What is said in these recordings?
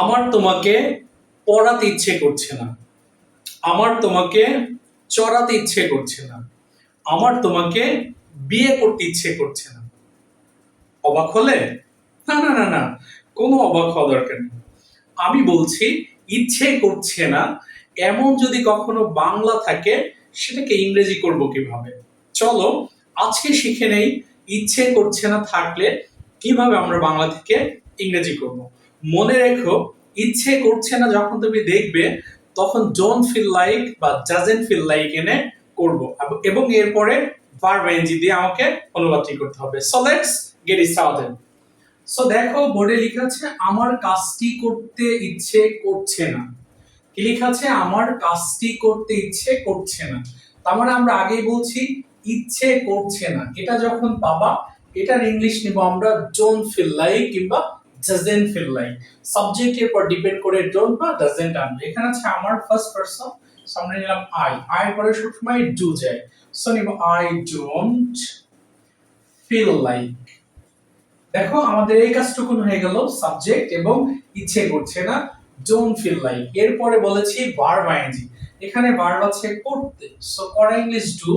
আমার তোমাকে পড়াতে ইচ্ছে করছে না। আমার তোমাকে চড়াতে ইচ্ছে করছে না। আমার তোমাকে বিয়ে করতে ইচ্ছে করছে না। অবাক হলে? না না না না, কোনো অবাক হওয়া দরকার নেই। আমি বলছি ইচ্ছে করছে না। এমন যদি কখনো বাংলা থাকে, সেটাকে ইংরেজি করব কিভাবে? চলো আজকে শিখে নেই ইচ্ছে করছে না থাকলে কিভাবে আমরা বাংলা থেকে ইংরেজি করব। মনে রেখো, ইচ্ছে করছে না যখন তুমি দেখবে, তখন ডোন্ট ফিল লাইক বা ডাজন্ট ফিল লাইক এনে করব, এবং এরপরে ভার্ব এনজি দিয়ে আমাকে অনুবাদটি করতে হবে। So let's get started. So দেখো, বোর্ডে লেখা আছে আমার কাজটি করতে ইচ্ছে করছে না। কি লেখা আছে? আমার কাজটি করতে ইচ্ছে করছে না। তার মানে আমরা আগেই বলছি ইচ্ছে করছে না, এটা যখন পাবা এটার ইংলিশ নিব আমরা ডোন্ট ফিল লাইক কিংবা ডাজন্ট ফিল লাইক। সাবজেক্টের উপর ডিপেন্ড করে ডোন্ট বা ডাজন্ট আনবে। এখানে আছে আমার ফার্স্ট পারসন, সামনে নিলাম আই পরে সবসময় ডু যায়। সো নিব আই ডোন্ট ফিল লাইক। দেখো আমাদের এই কাজটুকু হয়ে গেল সাবজেক্ট এবং ইচ্ছে করছে না, ডোন্ট ফিল লাইক। এরপরে বলেছি ভার্ব আইএনজি। এখানে ভার্ব আছে করতে, সো করা ইংলিশ ডু,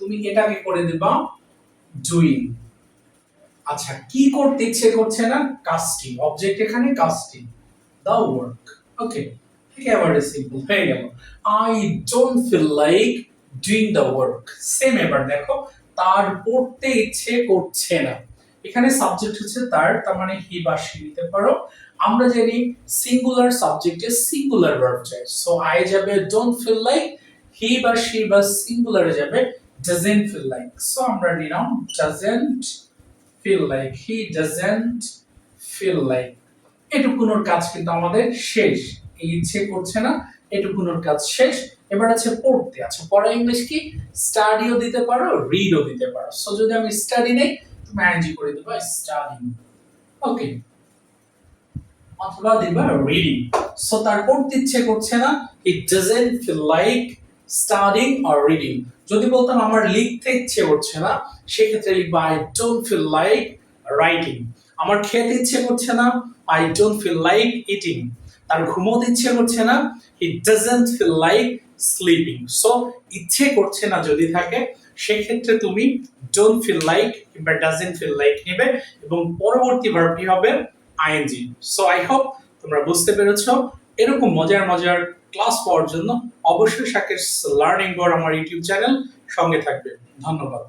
তুমি এটাকে করে দিবা ডুইং। আচ্ছা, কি করতে ইচ্ছে করছে না? কাজটি, অবজেক্ট এখানে কাজটি, দা ওয়ার্ক। ওকে, একেবারে সিম্পল হয়ে গেল। I don't feel like doing the work. Same এবার দেখো, তার পড়তে ইচ্ছে করছে না। এখানে সাবজেক্ট হচ্ছে তার মানে হি বা সি নিতে পারো। আমরা জানি সিঙ্গুলার সাবজেক্টে সিঙ্গুলার ভার্ব চাই, সো আই যাবে ডোন্ট ফিল লাইক, হি বা সি বা সিঙ্গুলারে যাবে ডাজন্ট ফিল লাইক। সো আমরা নিলাম doesn't feel like, he doesn't feel like. এটুকুনোর কাজ কিন্তু আমাদের শেষ। এই ইচ্ছে করছে না, এটুকুনোর কাজ শেষ। এবার আছে পড়তে। আচ্ছা, পড়া ইংলিশ কি? স্টাডিও দিতে পারো, রিডও দিতে পারো। সো যদি আমি স্টাডি নেই, তুমি আইএনজি করে দিবা স্টাডিং। ওকে, অথবা দিবা রিডিং। সো তার পড়তে ইচ্ছে করছে না, it doesn't feel like studying or reading. যদি বলতাম আমার লিখতে ইচ্ছে করছে না, সেক্ষেত্রে লিখবা I don't feel like writing. আমার খেতে ইচ্ছে করছে না, I don't feel like eating. তার ঘুমোতে ইচ্ছে করছে না, he doesn't feel like sleeping. So ইচ্ছে করছে না যদি থাকে, সেক্ষেত্রে তুমি ডোন্ট ফিল লাইক কিংবা ডাজন্ট ফিল লাইক নেবে এবং পরবর্তী ভার্বটি হবে আইএনজি। সো আই হোপ তোমরা বুঝতে পেরেছো। এরকম মজার মজার ক্লাস পাওয়ার জন্য অবশ্যই শাকের লার্নিং বোর্ড আমার ইউটিউব চ্যানেল সঙ্গে থাকবে। ধন্যবাদ।